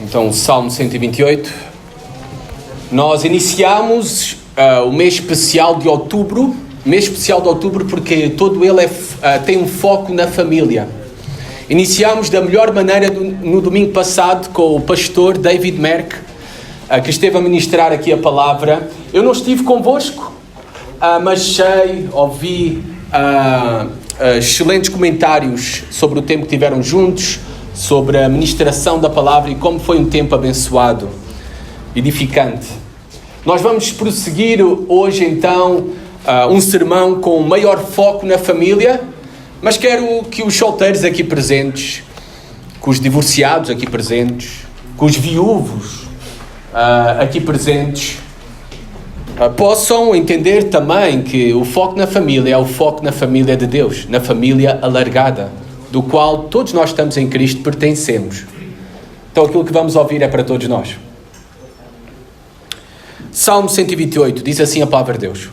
Então, Salmo 128. Nós iniciamos o mês especial de outubro. Mês especial de outubro porque todo ele tem um foco na família. Iniciamos da melhor maneira no domingo passado com o pastor David Merck, que esteve a ministrar aqui a palavra. Eu não estive convosco, mas ouvi excelentes comentários sobre o tempo que tiveram juntos, sobre a ministração da palavra e como foi um tempo abençoado, edificante. Nós vamos prosseguir hoje então um sermão com maior foco na família, mas quero que os solteiros aqui presentes, que os divorciados aqui presentes, que os viúvos aqui presentes possam entender também que o foco na família é o foco na família de Deus, na família alargada, do qual todos nós estamos em Cristo, pertencemos. Então aquilo que vamos ouvir é para todos nós. Salmo 128, diz assim a palavra de Deus.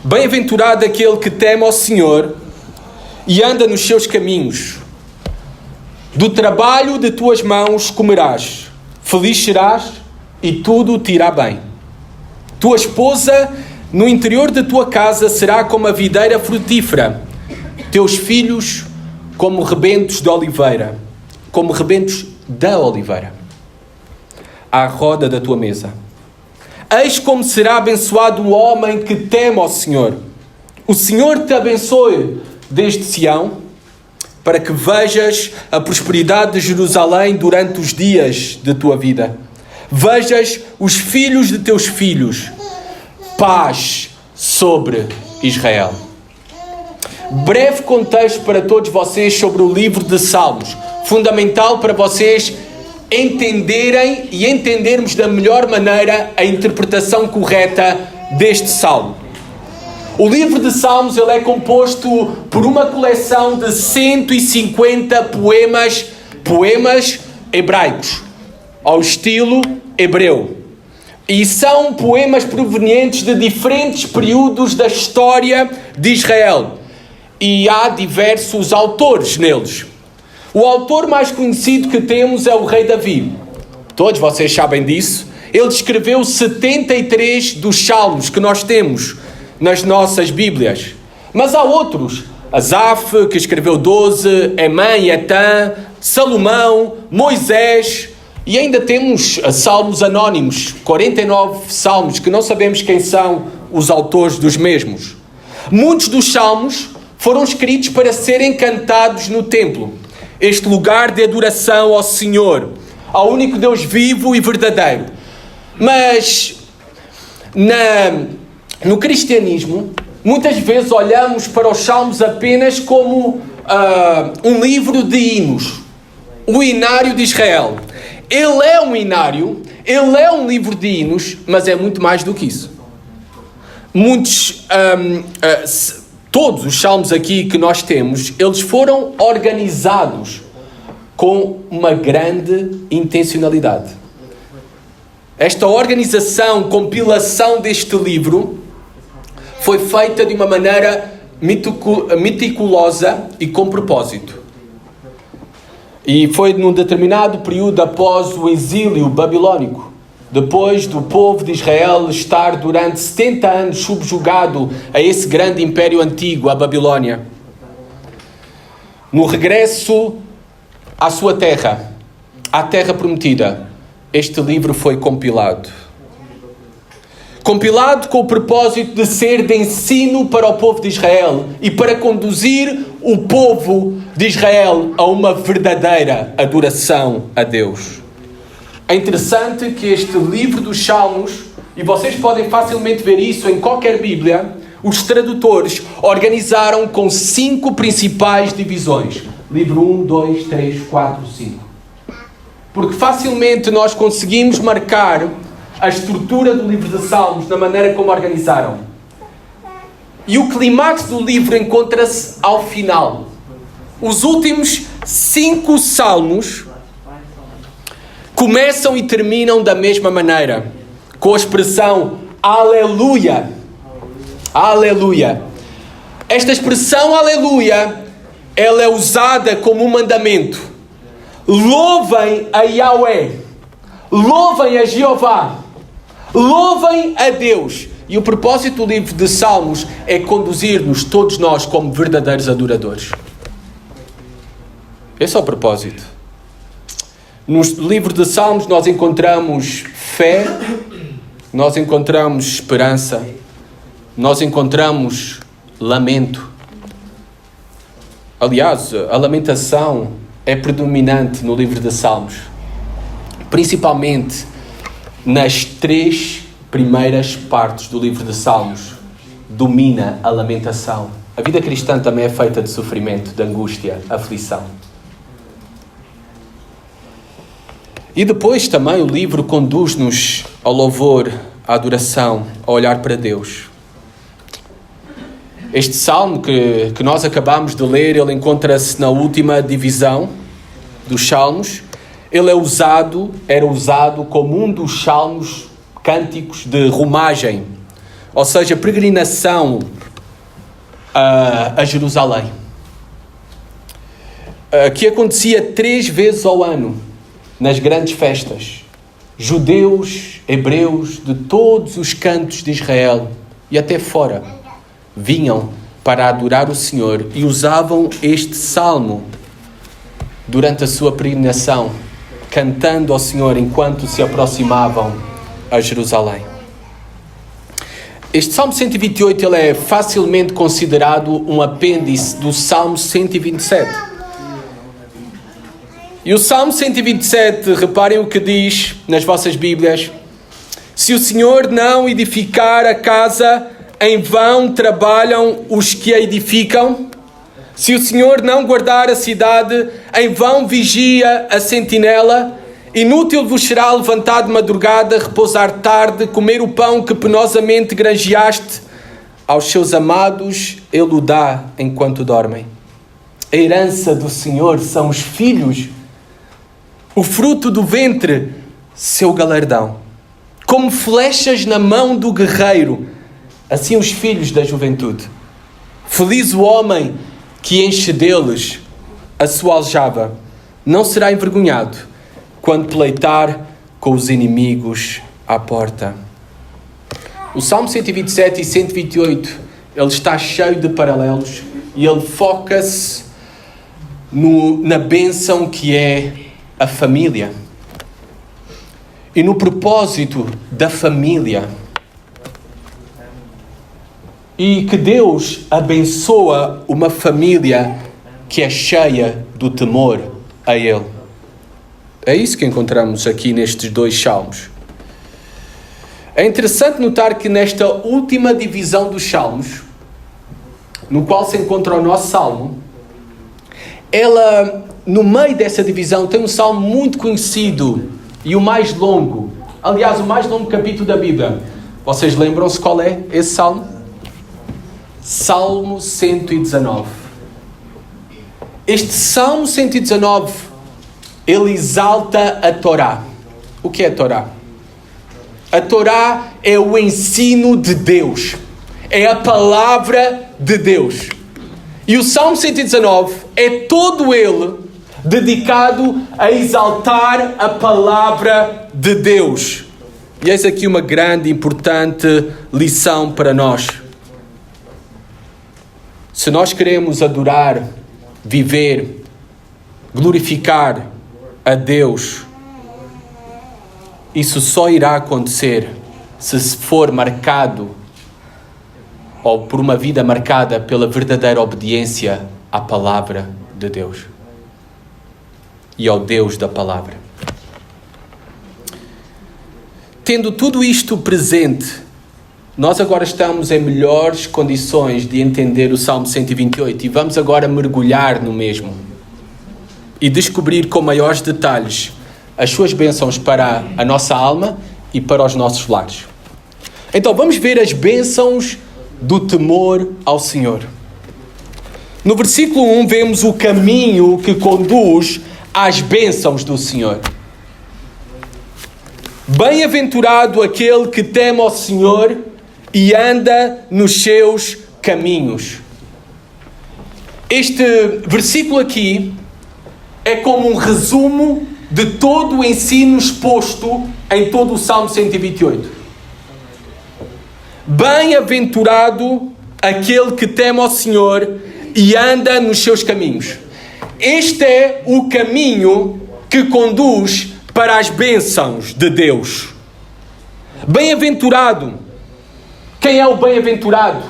Bem-aventurado aquele que teme ao Senhor e anda nos seus caminhos. Do trabalho de tuas mãos comerás, feliz serás e tudo te irá bem. Tua esposa no interior da tua casa será como a videira frutífera, teus filhos como rebentos de oliveira, como rebentos da oliveira, à roda da tua mesa. Eis como será abençoado o homem que teme ao Senhor. O Senhor te abençoe desde Sião, para que vejas a prosperidade de Jerusalém durante os dias de tua vida. Vejas os filhos de teus filhos. Paz sobre Israel. Breve contexto para todos vocês sobre o livro de Salmos. Fundamental para vocês entenderem e entendermos da melhor maneira a interpretação correta deste Salmo. O livro de Salmos ele é composto por uma coleção de 150 poemas hebraicos, ao estilo hebreu. E são poemas provenientes de diferentes períodos da história de Israel. E há diversos autores neles. O autor mais conhecido que temos é o rei Davi. Todos vocês sabem disso. Ele escreveu 73 dos salmos que nós temos nas nossas Bíblias. Mas há outros. Asaf, que escreveu 12, Emã e Etã, Salomão, Moisés. E ainda temos salmos anónimos, 49 salmos, que não sabemos quem são os autores dos mesmos. Muitos dos salmos foram escritos para serem cantados no templo. Este lugar de adoração ao Senhor, ao único Deus vivo e verdadeiro. Mas no cristianismo, muitas vezes olhamos para os salmos apenas como um livro de hinos. O Hinário de Israel. Ele é um hinário, ele é um livro de hinos, mas é muito mais do que isso. Todos os salmos aqui que nós temos, eles foram organizados com uma grande intencionalidade. Esta organização, compilação deste livro, foi feita de uma maneira meticulosa e com propósito. E foi num determinado período após o exílio babilônico, depois do povo de Israel estar durante 70 anos subjugado a esse grande império antigo, a Babilônia. No regresso à sua terra, à terra prometida, este livro foi compilado. Compilado com o propósito de ser de ensino para o povo de Israel e para conduzir o povo de Israel a uma verdadeira adoração a Deus. É interessante que este livro dos Salmos, e vocês podem facilmente ver isso em qualquer Bíblia, os tradutores organizaram com 5 principais divisões. Livro 1, 2, 3, 4, 5. Porque facilmente nós conseguimos marcar a estrutura do livro de Salmos na maneira como organizaram. E o clímax do livro encontra-se ao final. Os últimos 5 salmos começam e terminam da mesma maneira, com a expressão Aleluia. Aleluia. Esta expressão Aleluia, ela é usada como um mandamento. Louvem a Yahweh, louvem a Jeová, louvem a Deus. E o propósito do livro de Salmos é conduzir-nos, todos nós, como verdadeiros adoradores. Esse é o propósito. No livro de Salmos nós encontramos fé, nós encontramos esperança, nós encontramos lamento. Aliás, a lamentação é predominante no livro de Salmos, principalmente nas 3 primeiras partes do livro de Salmos. Domina a lamentação. A vida cristã também é feita de sofrimento, de angústia, aflição. E depois também o livro conduz-nos ao louvor, à adoração, a olhar para Deus. Este salmo que nós acabamos de ler, ele encontra-se na última divisão dos salmos. Ele era usado como um dos salmos cânticos de romagem, ou seja, peregrinação a Jerusalém, que acontecia 3 vezes ao ano, nas grandes festas. Judeus, hebreus, de todos os cantos de Israel e até fora, vinham para adorar o Senhor e usavam este salmo durante a sua peregrinação, cantando ao Senhor enquanto se aproximavam a Jerusalém. Este Salmo 128 ele é facilmente considerado um apêndice do Salmo 127. E o Salmo 127, reparem o que diz nas vossas Bíblias: se o Senhor não edificar a casa, em vão trabalham os que a edificam. Se o Senhor não guardar a cidade, em vão vigia a sentinela. Inútil vos será levantar de madrugada, repousar tarde, comer o pão que penosamente granjeaste. Aos seus amados ele o dá enquanto dormem. A herança do Senhor são os filhos, o fruto do ventre, seu galardão. Como flechas na mão do guerreiro, assim os filhos da juventude. Feliz o homem que enche deles a sua aljava. Não será envergonhado quando pleitar com os inimigos à porta. O Salmo 127 e 128, ele está cheio de paralelos e ele foca-se na bênção que é a família e no propósito da família. E que Deus abençoa uma família que é cheia do temor a Ele. É isso que encontramos aqui nestes 2 salmos. É interessante notar que nesta última divisão dos salmos, no qual se encontra o nosso salmo, ela, no meio dessa divisão, tem um salmo muito conhecido e o mais longo. Aliás, o mais longo capítulo da Bíblia. Vocês lembram-se qual é esse salmo? Salmo 119. Este Salmo 119, ele exalta a Torá. O que é a Torá? A Torá é o ensino de Deus. É a palavra de Deus. E o Salmo 119 é todo ele dedicado a exaltar a palavra de Deus. E eis aqui uma grande e importante lição para nós. Se nós queremos adorar, viver, glorificar a Deus, isso só irá acontecer se for marcado, ou por uma vida marcada pela verdadeira obediência à palavra de Deus e ao Deus da palavra. Tendo tudo isto presente, nós agora estamos em melhores condições de entender o Salmo 128 e vamos agora mergulhar no mesmo e descobrir com maiores detalhes as suas bênçãos para a nossa alma e para os nossos lares. Então vamos ver as bênçãos do temor ao Senhor. No versículo 1 vemos o caminho que conduz às bênçãos do Senhor. Bem-aventurado aquele que teme ao Senhor e anda nos seus caminhos. Este versículo aqui é como um resumo de todo o ensino exposto em todo o Salmo 128. Bem-aventurado aquele que teme ao Senhor e anda nos seus caminhos. Este é o caminho que conduz para as bênçãos de Deus. Bem-aventurado. Quem é o bem-aventurado?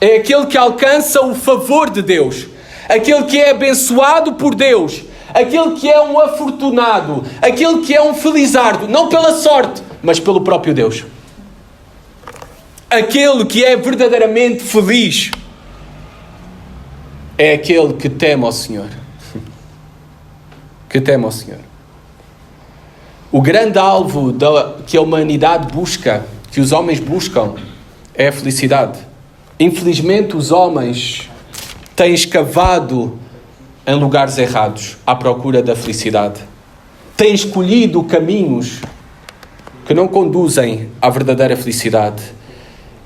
É aquele que alcança o favor de Deus, aquele que é abençoado por Deus, aquele que é um afortunado, aquele que é um felizardo, não pela sorte, mas pelo próprio Deus. Aquele que é verdadeiramente feliz é aquele que teme ao Senhor. Que teme ao Senhor. O grande alvo que a humanidade busca, que os homens buscam, é a felicidade. Infelizmente, os homens têm escavado em lugares errados à procura da felicidade. Têm escolhido caminhos que não conduzem à verdadeira felicidade.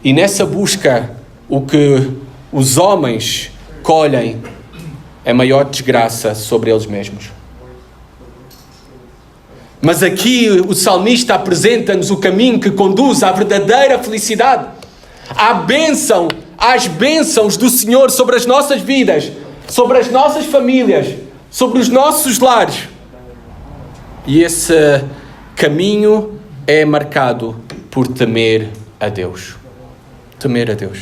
E nessa busca, o que os homens colhem é maior desgraça sobre eles mesmos. Mas aqui o salmista apresenta-nos o caminho que conduz à verdadeira felicidade. Às bênçãos do Senhor sobre as nossas vidas, sobre as nossas famílias, sobre os nossos lares. E esse caminho é marcado por temer a Deus. Temer a Deus.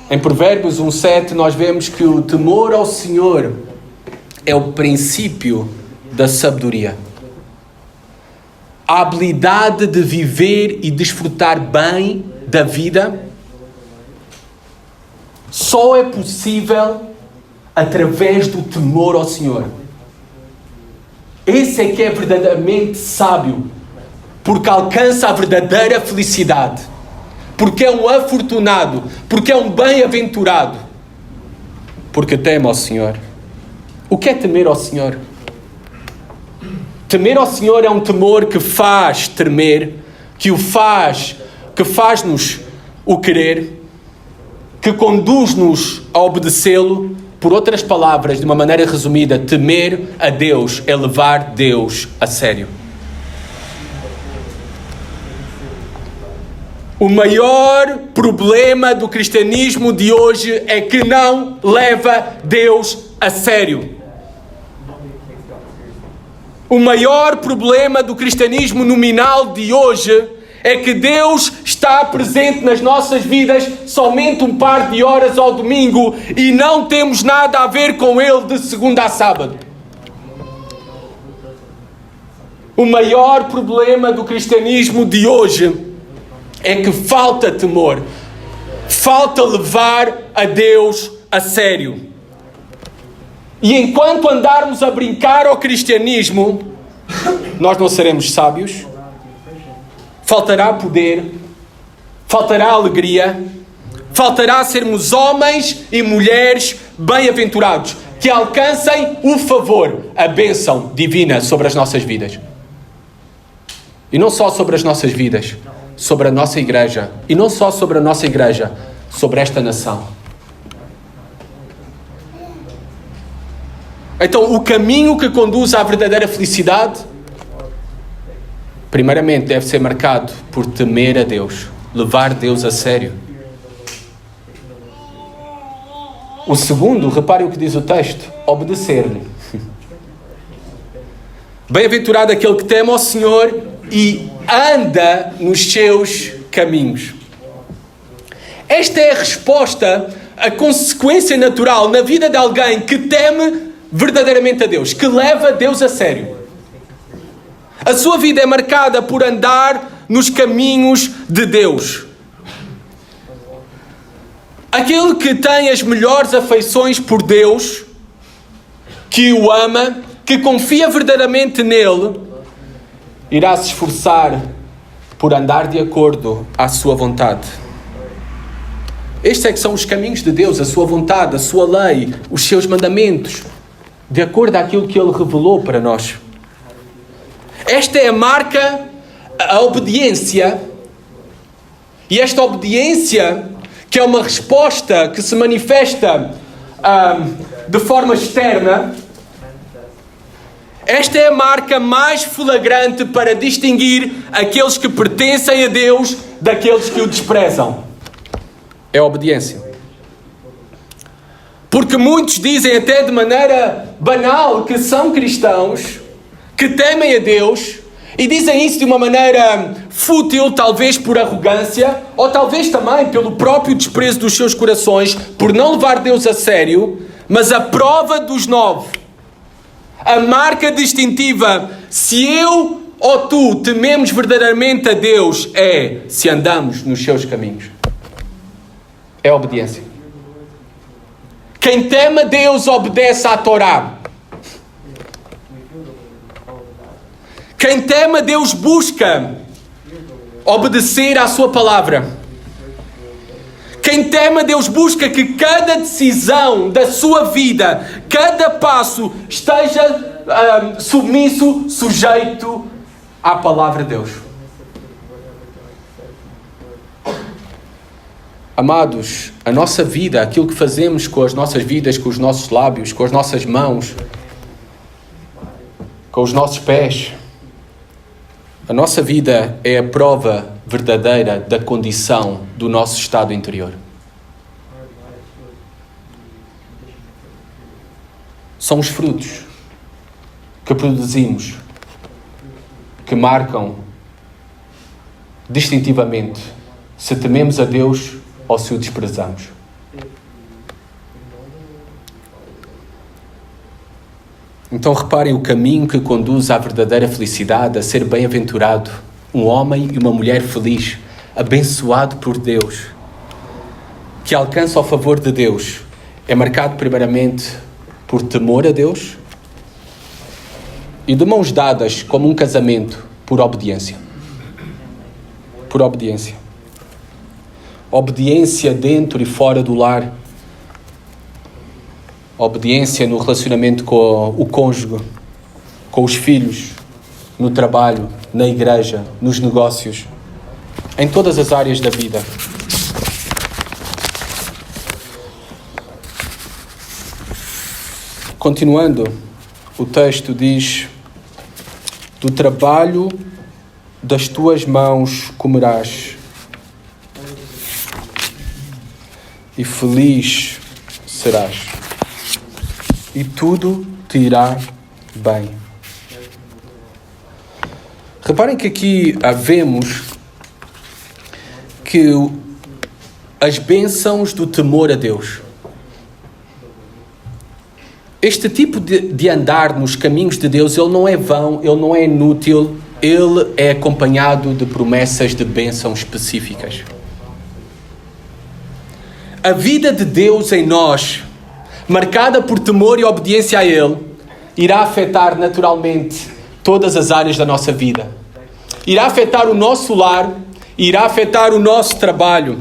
Em Provérbios 1:7 nós vemos que o temor ao Senhor é o princípio da sabedoria. A habilidade de viver e desfrutar bem da vida só é possível através do temor ao Senhor. Esse é que é verdadeiramente sábio, porque alcança a verdadeira felicidade, porque é um afortunado, porque é um bem-aventurado, porque teme ao Senhor. O que é temer ao Senhor? Temer ao Senhor é um temor que faz tremer, que faz-nos o querer, que conduz-nos a obedecê-lo. Por outras palavras, de uma maneira resumida, temer a Deus é levar Deus a sério. O maior problema do cristianismo de hoje é que não leva Deus a sério. O maior problema do cristianismo nominal de hoje é que Deus está presente nas nossas vidas somente um par de horas ao domingo e não temos nada a ver com Ele de segunda a sábado. O maior problema do cristianismo de hoje é que falta temor, falta levar a Deus a sério. E enquanto andarmos a brincar ao cristianismo, nós não seremos sábios, faltará poder, faltará alegria, faltará sermos homens e mulheres bem-aventurados, que alcancem o favor, a bênção divina sobre as nossas vidas. E não só sobre as nossas vidas, sobre a nossa igreja. E não só sobre a nossa igreja, sobre esta nação. Então, o caminho que conduz à verdadeira felicidade, primeiramente, deve ser marcado por temer a Deus, levar Deus a sério. O segundo, reparem o que diz o texto, obedecer-lhe. Bem-aventurado aquele que teme ao Senhor e anda nos seus caminhos. Esta é a resposta, a consequência natural na vida de alguém que teme verdadeiramente a Deus, que leva Deus a sério. A sua vida é marcada por andar nos caminhos de Deus. Aquele que tem as melhores afeições por Deus, que o ama, que confia verdadeiramente nele, irá se esforçar por andar de acordo à sua vontade. Estes é que são os caminhos de Deus, a sua vontade, a sua lei, os seus mandamentos, de acordo àquilo que Ele revelou para nós. Esta é a marca, a obediência. E esta obediência, que é uma resposta que se manifesta de forma externa, Esta é a marca mais flagrante para distinguir aqueles que pertencem a Deus daqueles que o desprezam. É a obediência. Porque muitos dizem até de maneira banal que são cristãos, que temem a Deus, e dizem isso de uma maneira fútil, talvez por arrogância, ou talvez também pelo próprio desprezo dos seus corações, por não levar Deus a sério, mas a prova dos 9, a marca distintiva, se eu ou tu tememos verdadeiramente a Deus, é se andamos nos seus caminhos. É a obediência. Quem teme a Deus obedece à Torá. Quem teme a Deus busca obedecer à sua palavra. Quem teme a Deus busca que cada decisão da sua vida, cada passo, esteja submisso, sujeito à palavra de Deus. Amados, a nossa vida, aquilo que fazemos com as nossas vidas, com os nossos lábios, com as nossas mãos, com os nossos pés, a nossa vida é a prova verdadeira da condição do nosso estado interior. São os frutos que produzimos que marcam distintivamente se tememos a Deus ou se o desprezamos. Então reparem o caminho que conduz à verdadeira felicidade, a ser bem-aventurado, um homem e uma mulher feliz, abençoado por Deus, que alcança o favor de Deus, é marcado primeiramente por temor a Deus e de mãos dadas, como um casamento, por obediência. Por obediência. Obediência dentro e fora do lar. Obediência no relacionamento com o cônjuge, com os filhos, no trabalho, na igreja, nos negócios, em todas as áreas da vida. Continuando, o texto diz: do trabalho das tuas mãos comerás, e feliz serás, e tudo te irá bem. Reparem que aqui vemos que as bênçãos do temor a Deus. Este tipo de andar nos caminhos de Deus, ele não é vão, ele não é inútil, ele é acompanhado de promessas de bênçãos específicas. A vida de Deus em nós, marcada por temor e obediência a Ele, irá afetar naturalmente todas as áreas da nossa vida. Irá afetar o nosso lar, irá afetar o nosso trabalho.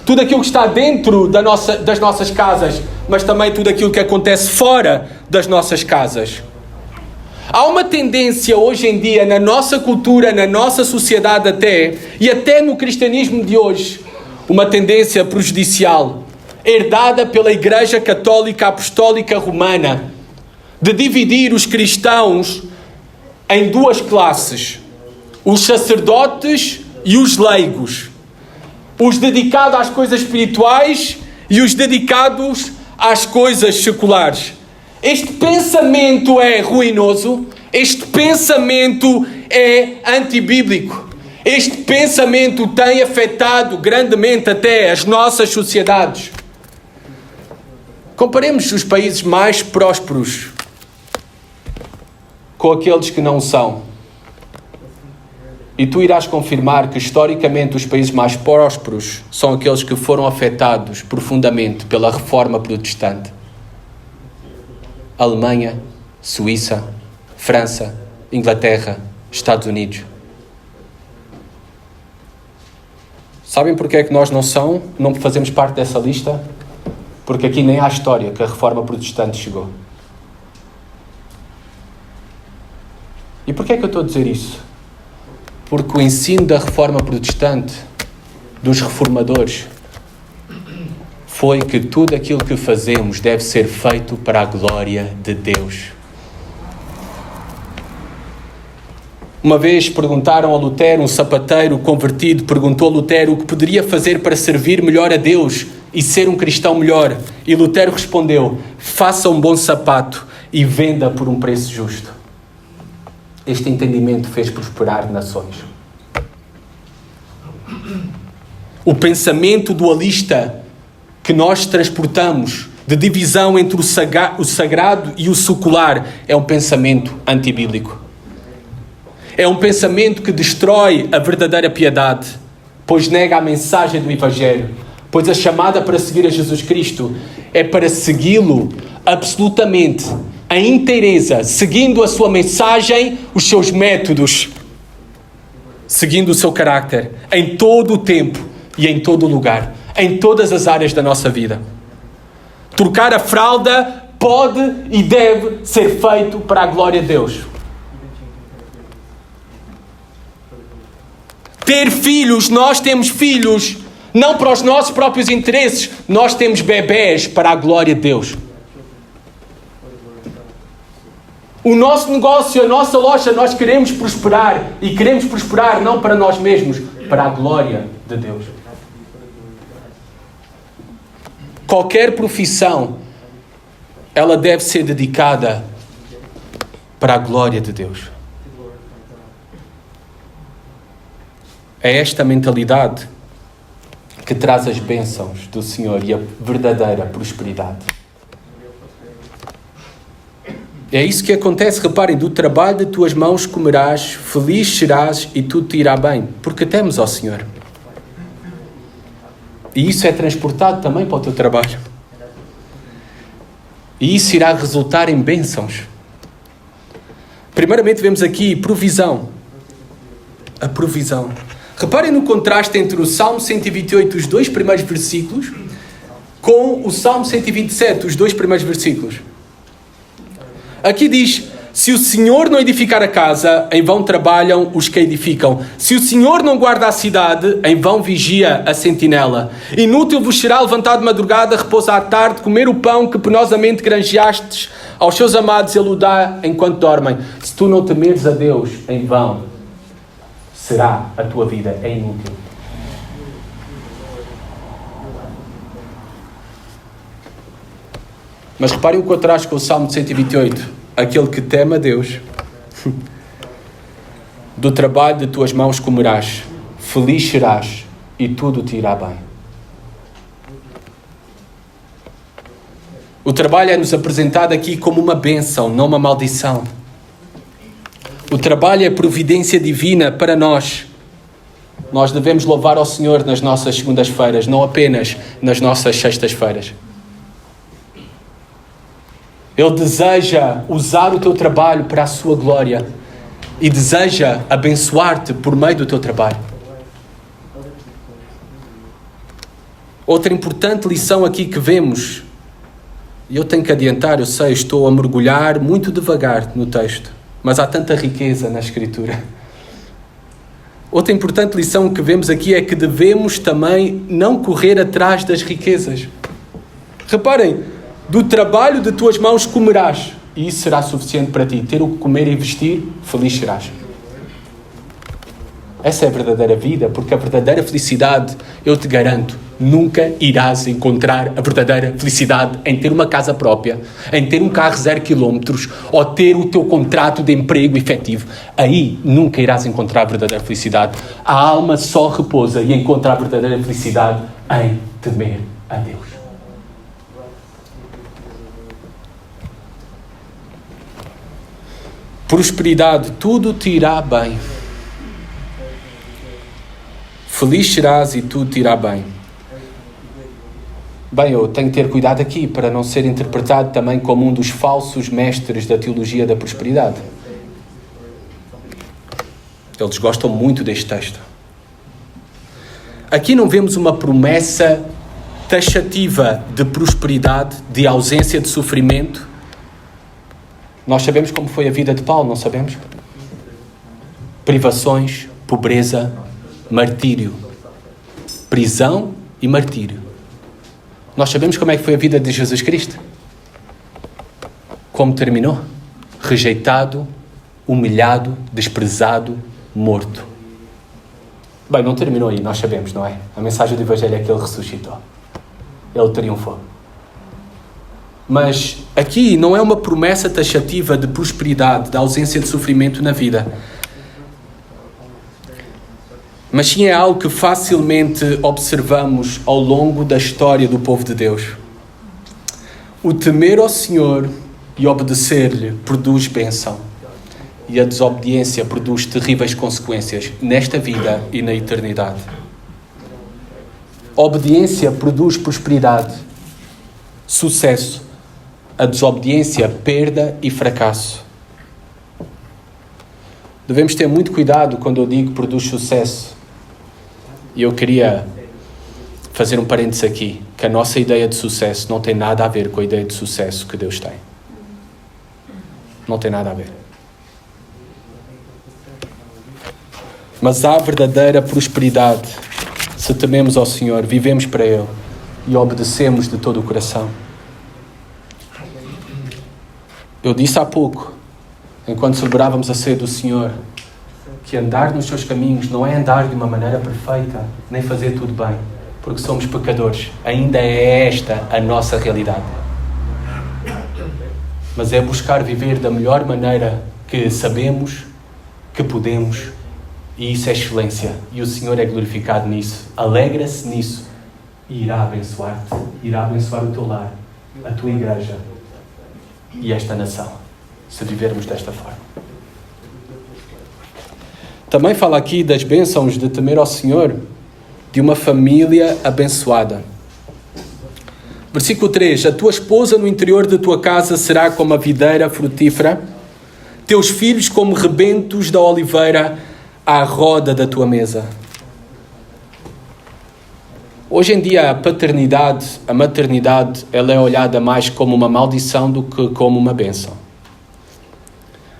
Tudo aquilo que está dentro das nossas casas, mas também tudo aquilo que acontece fora das nossas casas. Há uma tendência hoje em dia, na nossa cultura, na nossa sociedade e até no cristianismo de hoje, uma tendência prejudicial, herdada pela Igreja Católica Apostólica Romana, de dividir os cristãos em duas classes: os sacerdotes e os leigos, os dedicados às coisas espirituais e os dedicados às coisas seculares. Este pensamento é ruinoso, este pensamento é antibíblico. Este pensamento tem afetado grandemente até as nossas sociedades. Comparemos os países mais prósperos com aqueles que não são. E tu irás confirmar que, historicamente, os países mais prósperos são aqueles que foram afetados profundamente pela reforma protestante. Alemanha, Suíça, França, Inglaterra, Estados Unidos. Sabem porque é que nós não fazemos parte dessa lista? Porque aqui nem há história que a reforma protestante chegou. E porquê é que eu estou a dizer isso? Porque o ensino da reforma protestante, dos reformadores, foi que tudo aquilo que fazemos deve ser feito para a glória de Deus. Uma vez perguntaram a Lutero, um sapateiro convertido, perguntou a Lutero o que poderia fazer para servir melhor a Deus e ser um cristão melhor. E Lutero respondeu: faça um bom sapato e venda por um preço justo. Este entendimento fez prosperar nações. O pensamento dualista que nós transportamos, de divisão entre o sagrado e o secular, é um pensamento antibíblico. É um pensamento que destrói a verdadeira piedade, pois nega a mensagem do Evangelho, pois a chamada para seguir a Jesus Cristo é para segui-lo absolutamente, em inteireza, seguindo a sua mensagem, os seus métodos, seguindo o seu caráter, em todo o tempo e em todo o lugar, em todas as áreas da nossa vida. Trocar a fralda pode e deve ser feito para a glória de Deus. Ter filhos, nós temos filhos, não para os nossos próprios interesses, nós temos bebés para a glória de Deus. O nosso negócio, a nossa loja, nós queremos prosperar, e queremos prosperar não para nós mesmos, para a glória de Deus. Qualquer profissão, ela deve ser dedicada para a glória de Deus. É esta mentalidade que traz as bênçãos do Senhor e a verdadeira prosperidade. É isso que acontece, reparem, do trabalho de tuas mãos comerás, feliz serás e tudo te irá bem, porque temes ao Senhor. E isso é transportado também para o teu trabalho. E isso irá resultar em bênçãos. Primeiramente vemos aqui provisão. A provisão. Reparem no contraste entre o Salmo 128, os 2 primeiros versículos, com o Salmo 127, os 2 primeiros versículos. Aqui diz: se o Senhor não edificar a casa, em vão trabalham os que a edificam. Se o Senhor não guarda a cidade, em vão vigia a sentinela. Inútil vos será levantar de madrugada, repousar à tarde, comer o pão que penosamente granjeastes aos seus amados, ele o dá enquanto dormem. Se tu não temeres a Deus, em vão será a tua vida, é inútil. Mas reparem o contraste com o Salmo 128. Aquele que teme a Deus, do trabalho de tuas mãos comerás, feliz serás e tudo te irá bem. O trabalho é-nos apresentado aqui como uma bênção, não uma maldição. O trabalho é providência divina para nós. Nós devemos louvar ao Senhor nas nossas segundas-feiras, não apenas nas nossas sextas-feiras. Ele deseja usar o teu trabalho para a sua glória e deseja abençoar-te por meio do teu trabalho. Outra importante lição aqui que vemos, e eu tenho que adiantar, eu sei, estou a mergulhar muito devagar no texto, mas há tanta riqueza na Escritura. Outra importante lição que vemos aqui é que devemos também não correr atrás das riquezas. Reparem, do trabalho de tuas mãos comerás, e isso será suficiente para ti. Ter o que comer e vestir, feliz serás. Essa é a verdadeira vida, porque a verdadeira felicidade, eu te garanto, nunca irás encontrar a verdadeira felicidade em ter uma casa própria, em ter um carro 0 km, ou ter o teu contrato de emprego efetivo. Aí nunca irás encontrar a verdadeira felicidade. A alma só repousa e encontra a verdadeira felicidade em temer a Deus. Prosperidade, tudo te irá bem. Feliz serás e tudo te irá bem. Bem, eu tenho que ter cuidado aqui para não ser interpretado também como um dos falsos mestres da teologia da prosperidade. Eles gostam muito deste texto. Aqui não vemos uma promessa taxativa de prosperidade, de ausência de sofrimento. Nós sabemos como foi a vida de Paulo, não sabemos? Privações, pobreza, martírio. Prisão e martírio. Nós sabemos como é que foi a vida de Jesus Cristo? Como terminou? Rejeitado humilhado, desprezado, morto. Bem, não terminou aí, nós sabemos, não é? A mensagem do Evangelho é que ele ressuscitou. Ele triunfou. Mas aqui não é uma promessa taxativa de prosperidade, de ausência de sofrimento na vida. Mas sim é algo que facilmente observamos ao longo da história do povo de Deus. O temer ao Senhor e obedecer-lhe produz bênção. E a desobediência produz terríveis consequências nesta vida e na eternidade. A obediência produz prosperidade, sucesso. A desobediência, perda e fracasso. Devemos ter muito cuidado quando eu digo produz sucesso. E eu queria fazer um parênteses aqui, que a nossa ideia de sucesso não tem nada a ver com a ideia de sucesso que Deus tem. Não tem nada a ver. Mas há verdadeira prosperidade se tememos ao Senhor, vivemos para Ele e obedecemos de todo o coração. Eu disse há pouco, enquanto celebrávamos a ceia do Senhor, que andar nos seus caminhos não é andar de uma maneira perfeita, nem fazer tudo bem, porque somos pecadores. Ainda é esta a nossa realidade. Mas é buscar viver da melhor maneira que sabemos, que podemos, e isso é excelência. E o Senhor é glorificado nisso, alegra-se nisso, e irá abençoar-te, irá abençoar o teu lar, a tua igreja e esta nação, se vivermos desta forma. Também fala aqui das bênçãos de temer ao Senhor, de uma família abençoada. Versículo 3. A tua esposa no interior da tua casa será como a videira frutífera, teus filhos como rebentos da oliveira à roda da tua mesa. Hoje em dia a maternidade, ela é olhada mais como uma maldição do que como uma bênção.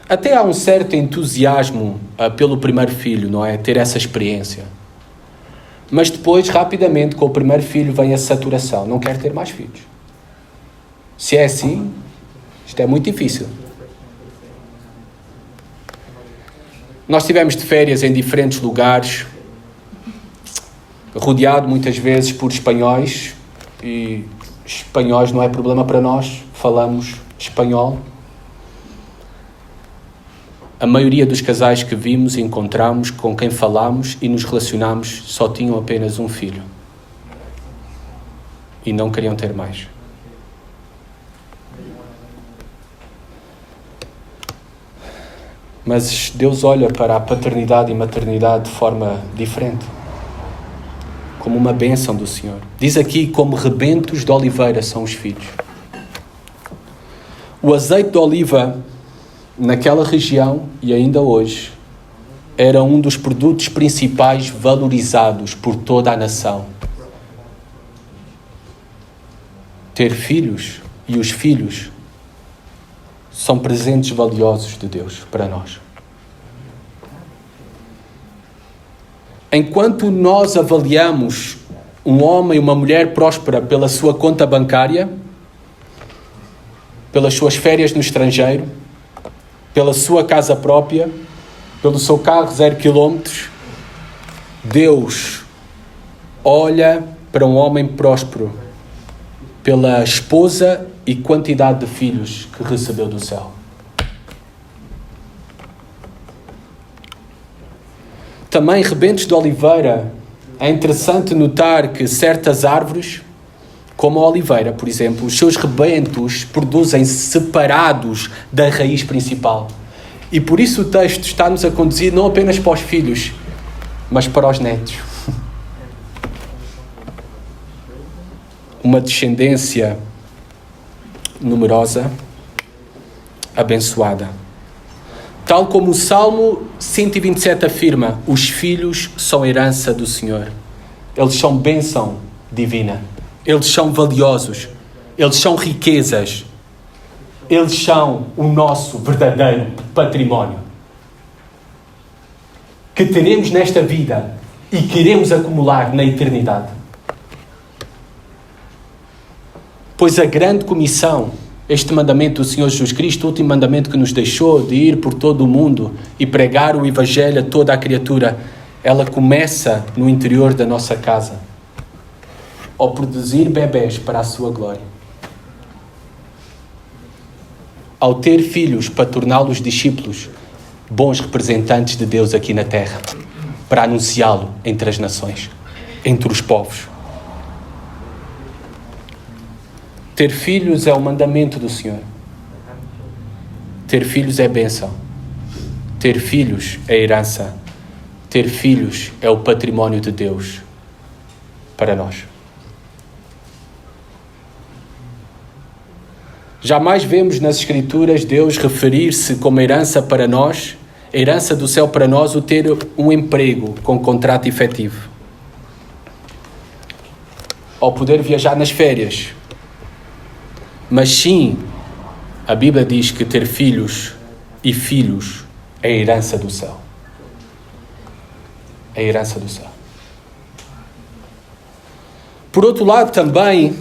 Até há um certo entusiasmo pelo primeiro filho, não é? Ter essa experiência. Mas depois, rapidamente, com o primeiro filho vem a saturação. Não quer ter mais filhos. Se é assim, isto é muito difícil. Nós estivemos de férias em diferentes lugares, rodeado muitas vezes por espanhóis, e espanhóis não é problema para nós, falamos espanhol. A maioria dos casais que vimos e encontramos, com quem falamos e nos relacionamos, só tinham apenas um filho. E não queriam ter mais. Mas Deus olha para a paternidade e maternidade de forma diferente. Como uma bênção do Senhor. Diz aqui, como rebentos de oliveira são os filhos. O azeite de oliva, naquela região, e ainda hoje, era um dos produtos principais valorizados por toda a nação. Ter filhos, e os filhos são presentes valiosos de Deus para nós. Enquanto nós avaliamos um homem e uma mulher próspera pela sua conta bancária, pelas suas férias no estrangeiro, pela sua casa própria, pelo seu carro 0 km, Deus olha para um homem próspero pela esposa e quantidade de filhos que recebeu do céu. Também rebentos de oliveira. É interessante notar que certas árvores, como a oliveira, por exemplo, os seus rebentos produzem-se separados da raiz principal. E por isso o texto está-nos a conduzir não apenas para os filhos, mas para os netos. Uma descendência numerosa, abençoada. Tal como o Salmo 127 afirma, os filhos são herança do Senhor. Eles são bênção divina. Eles são valiosos. Eles são riquezas. Eles são o nosso verdadeiro património. Que teremos nesta vida e queremos acumular na eternidade. Pois a grande comissão Este mandamento do Senhor Jesus Cristo, o último mandamento que nos deixou de ir por todo o mundo e pregar o Evangelho a toda a criatura, ela começa no interior da nossa casa, ao produzir bebés para a sua glória, ao ter filhos para torná-los discípulos, bons representantes de Deus aqui na terra, para anunciá-lo entre as nações, entre os povos. Ter filhos é o mandamento do Senhor. Ter filhos é bênção. Ter filhos é herança. Ter filhos é o património de Deus para nós. Jamais vemos nas Escrituras Deus referir-se como herança para nós, a herança do céu para nós, o ter um emprego com contrato efetivo. Ou poder viajar nas férias. Mas sim, a Bíblia diz que ter filhos e filhos é a herança do céu. É a herança do céu. Por outro lado, também,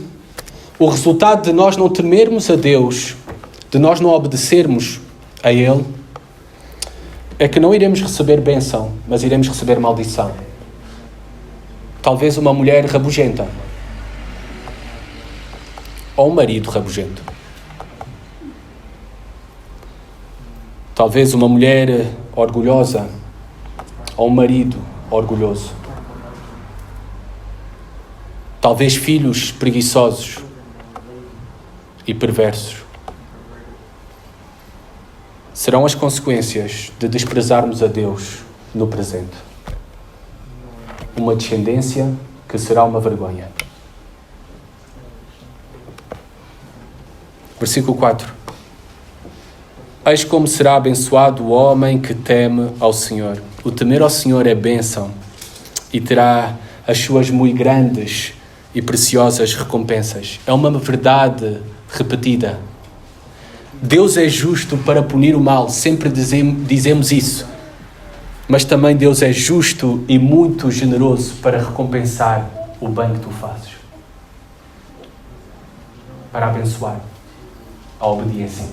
o resultado de nós não temermos a Deus, de nós não obedecermos a Ele, é que não iremos receber bênção, mas iremos receber maldição. Talvez uma mulher rabugenta. Ou um marido rabugento. Talvez uma mulher orgulhosa ou um marido orgulhoso. Talvez filhos preguiçosos e perversos. Serão as consequências de desprezarmos a Deus no presente. Uma descendência que será uma vergonha. Versículo 4. Eis como será abençoado o homem que teme ao Senhor. O temer ao Senhor é bênção e terá as suas muito grandes e preciosas recompensas. É uma verdade repetida. Deus é justo para punir o mal, sempre dizemos isso. Mas também Deus é justo e muito generoso para recompensar o bem que tu fazes. Para abençoar a obediência.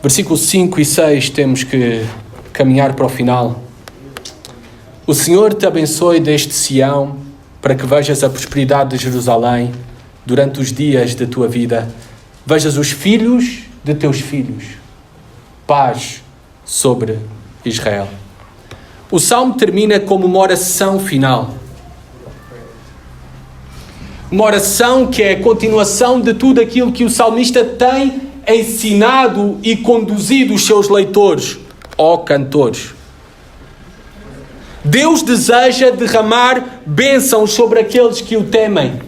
Versículos 5 e 6, temos que caminhar para o final. O Senhor te abençoe desde Sião, para que vejas a prosperidade de Jerusalém durante os dias da tua vida. Vejas os filhos de teus filhos. Paz sobre Israel. O Salmo termina como uma oração final. Uma oração que é a continuação de tudo aquilo que o salmista tem ensinado e conduzido os seus leitores, ó cantores. Deus deseja derramar bênçãos sobre aqueles que o temem.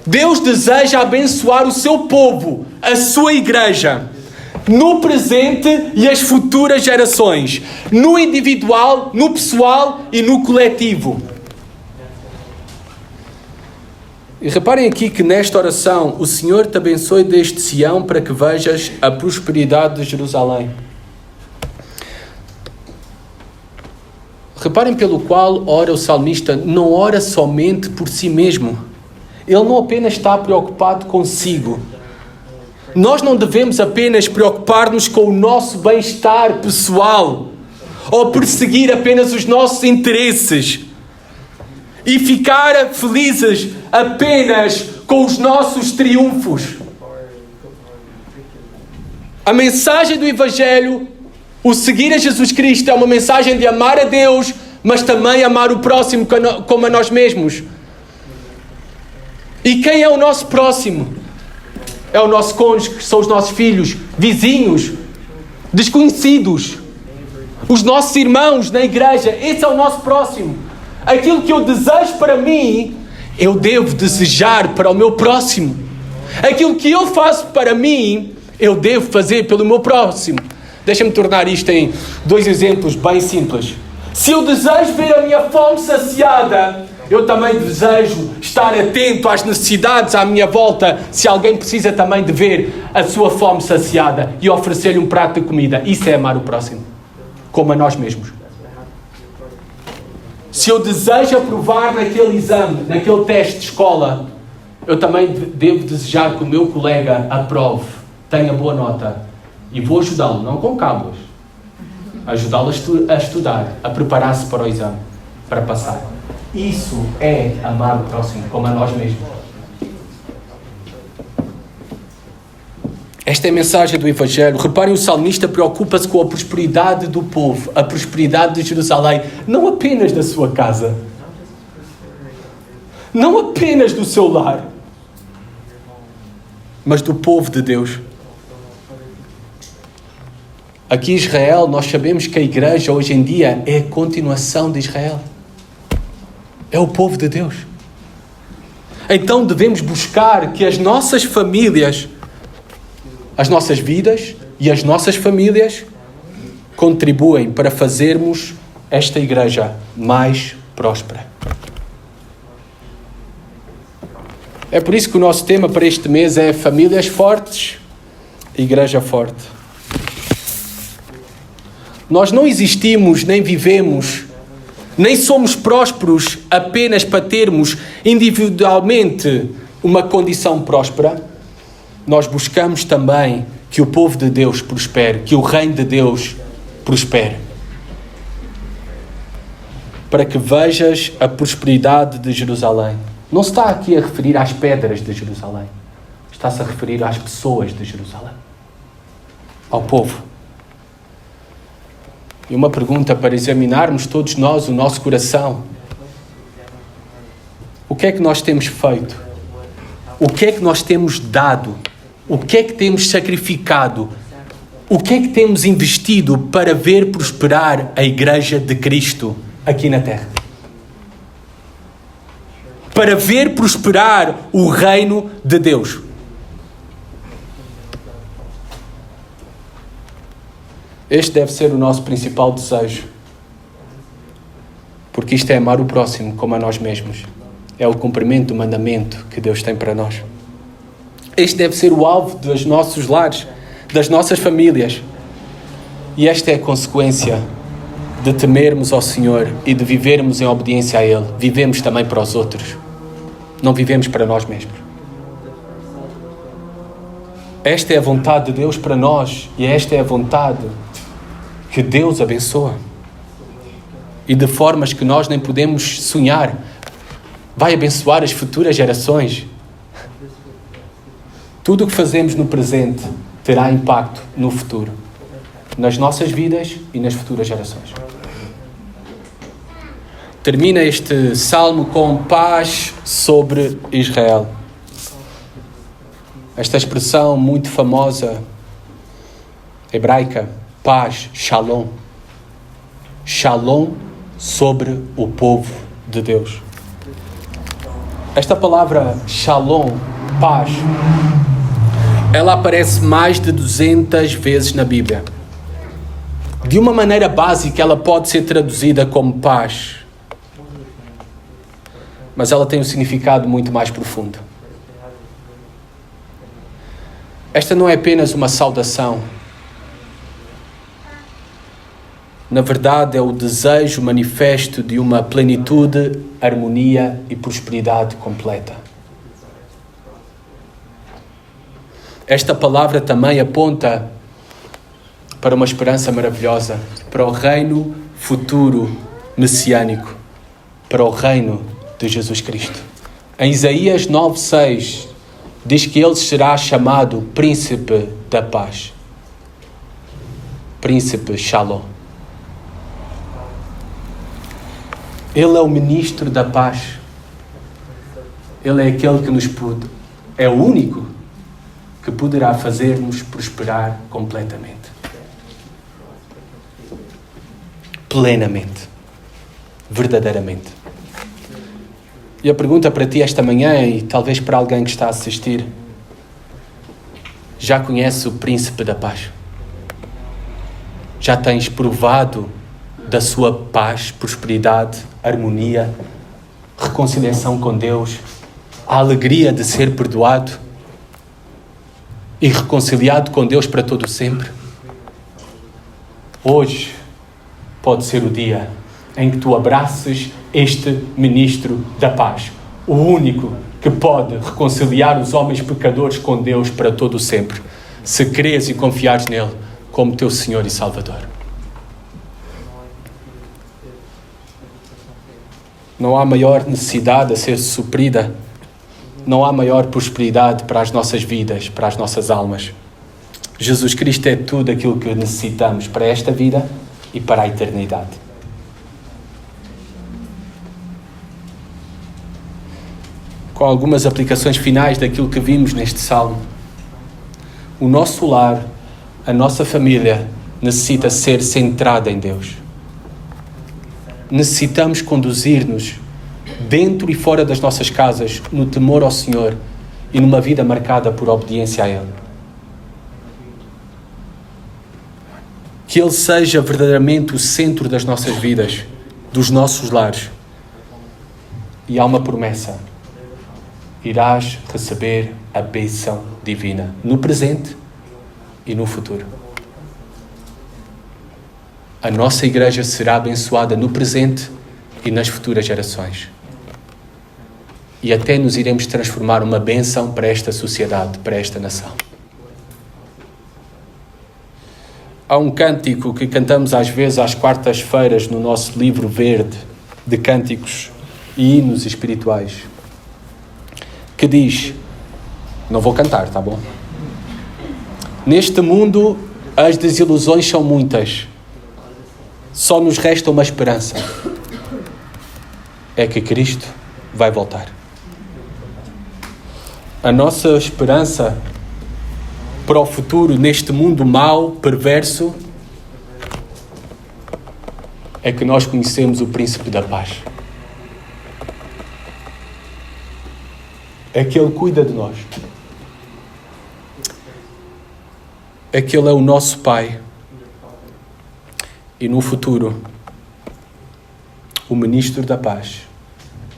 Deus deseja abençoar o seu povo, a sua igreja, no presente e as futuras gerações, no individual, no pessoal e no coletivo. E reparem aqui que nesta oração, o Senhor te abençoe desde Sião para que vejas a prosperidade de Jerusalém. Reparem pelo qual ora o salmista, não ora somente por si mesmo. Ele não apenas está preocupado consigo. Nós não devemos apenas preocupar-nos com o nosso bem-estar pessoal ou perseguir apenas os nossos interesses e ficar felizes apenas com os nossos triunfos. A mensagem do Evangelho, o seguir a Jesus Cristo, é uma mensagem de amar a Deus, mas também amar o próximo como a nós mesmos. E quem é o nosso próximo? É o nosso cônjuge, são os nossos filhos, vizinhos, desconhecidos, os nossos irmãos na igreja. Esse é o nosso próximo. Aquilo que eu desejo para mim, eu devo desejar para o meu próximo. Aquilo que eu faço para mim, eu devo fazer pelo meu próximo. Deixa-me tornar isto em 2 exemplos bem simples. Se eu desejo ver a minha fome saciada, eu também desejo estar atento às necessidades à minha volta, se alguém precisa também de ver a sua fome saciada e oferecer-lhe um prato de comida. Isso é amar o próximo, como a nós mesmos. Se eu desejo aprovar naquele exame, naquele teste de escola, eu também devo desejar que o meu colega aprove, tenha boa nota. E vou ajudá-lo, não com cábulas. Ajudá-lo a estudar, a preparar-se para o exame, para passar. Isso é amar o próximo, como a nós mesmos. Esta é a mensagem do Evangelho. Reparem, o salmista preocupa-se com a prosperidade do povo, a prosperidade de Jerusalém, não apenas da sua casa, não apenas do seu lar, mas do povo de Deus. Aqui em Israel, nós sabemos que a igreja hoje em dia é a continuação de Israel. É o povo de Deus. Então devemos buscar que as nossas famílias, as nossas vidas e as nossas famílias contribuem para fazermos esta igreja mais próspera. É por isso que o nosso tema para este mês é Famílias Fortes, Igreja Forte. Nós não existimos, nem vivemos, nem somos prósperos apenas para termos individualmente uma condição próspera. Nós buscamos também que o povo de Deus prospere, que o reino de Deus prospere. Para que vejas a prosperidade de Jerusalém. Não se está aqui a referir às pedras de Jerusalém. Está-se a referir às pessoas de Jerusalém. Ao povo. E uma pergunta para examinarmos todos nós o nosso coração. O que é que nós temos feito? O que é que nós temos dado? O que é que temos sacrificado? O que é que temos investido para ver prosperar a Igreja de Cristo aqui na Terra? Para ver prosperar o reino de Deus. Este deve ser o nosso principal desejo. Porque isto é amar o próximo como a nós mesmos. É o cumprimento do mandamento que Deus tem para nós. Este deve ser o alvo dos nossos lares, das nossas famílias. E esta é a consequência de temermos ao Senhor e de vivermos em obediência a Ele. Vivemos também para os outros. Não vivemos para nós mesmos. Esta é a vontade de Deus para nós e esta é a vontade que Deus abençoa. E de formas que nós nem podemos sonhar. Vai abençoar as futuras gerações. Tudo o que fazemos no presente terá impacto no futuro. Nas nossas vidas e nas futuras gerações. Termina este salmo com paz sobre Israel. Esta expressão muito famosa, hebraica, paz, shalom. Shalom sobre o povo de Deus. Esta palavra shalom, paz, ela aparece mais de 200 vezes na Bíblia. De uma maneira básica, ela pode ser traduzida como paz. Mas ela tem um significado muito mais profundo. Esta não é apenas uma saudação. Na verdade, é o desejo manifesto de uma plenitude, harmonia e prosperidade completa. Esta palavra também aponta para uma esperança maravilhosa, para o reino futuro messiânico, para o reino de Jesus Cristo. Em Isaías 9:6 diz que ele será chamado Príncipe da Paz. Príncipe Shalom. Ele é o ministro da paz. Ele é aquele que nos pode, é o único que poderá fazer-nos prosperar completamente. Plenamente. Verdadeiramente. E a pergunta para ti esta manhã, e talvez para alguém que está a assistir, já conhece o Príncipe da Paz? Já tens provado da sua paz, prosperidade, harmonia, reconciliação com Deus, a alegria de ser perdoado e reconciliado com Deus para todo sempre? Hoje pode ser o dia em que tu abraças este ministro da paz, o único que pode reconciliar os homens pecadores com Deus para todo o sempre, se crês e confiares nele como teu Senhor e Salvador. Não há maior necessidade a ser suprida, não há maior prosperidade para as nossas vidas, para as nossas almas. Jesus Cristo é tudo aquilo que necessitamos para esta vida e para a eternidade. Com algumas aplicações finais daquilo que vimos neste salmo. O nosso lar, a nossa família, necessita ser centrada em Deus. Necessitamos conduzir-nos dentro e fora das nossas casas no temor ao Senhor e numa vida marcada por obediência a Ele. Que Ele seja verdadeiramente o centro das nossas vidas, dos nossos lares. E há uma promessa. Irás receber a bênção divina no presente e no futuro. A nossa igreja será abençoada no presente e nas futuras gerações. E até nos iremos transformar uma bênção para esta sociedade, para esta nação. Há um cântico que cantamos às vezes às quartas-feiras no nosso livro verde de cânticos e hinos espirituais, que diz, não vou cantar, tá bom? Neste mundo as desilusões são muitas, só nos resta uma esperança, é que Cristo vai voltar. A nossa esperança para o futuro neste mundo mau, perverso, é que nós conhecemos o Príncipe da Paz. É que Ele cuida de nós. É que Ele é o nosso Pai. E no futuro, o Ministro da Paz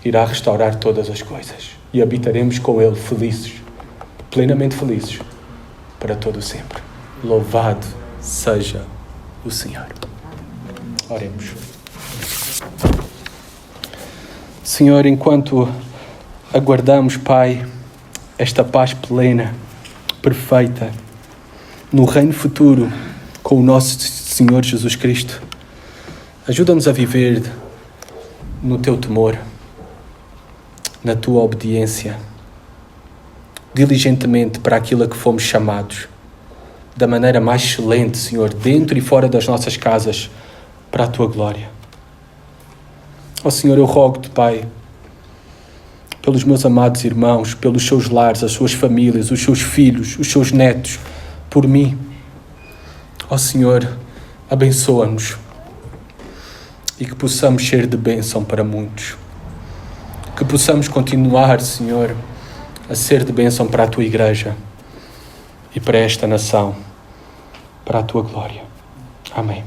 irá restaurar todas as coisas. E habitaremos com Ele felizes, plenamente felizes, para todo o sempre. Louvado seja o Senhor. Oremos. Senhor, enquanto aguardamos, Pai, esta paz plena, perfeita, no reino futuro, com o nosso Senhor Jesus Cristo, ajuda-nos a viver no Teu temor, na Tua obediência, diligentemente para aquilo a que fomos chamados, da maneira mais excelente, Senhor, dentro e fora das nossas casas, para a Tua glória. Ó Senhor, eu rogo-te, Pai, pelos meus amados irmãos, pelos seus lares, as suas famílias, os seus filhos, os seus netos, por mim. Ó Senhor, abençoa-nos e que possamos ser de bênção para muitos. Que possamos continuar, Senhor, a ser de bênção para a Tua igreja e para esta nação, para a Tua glória. Amém.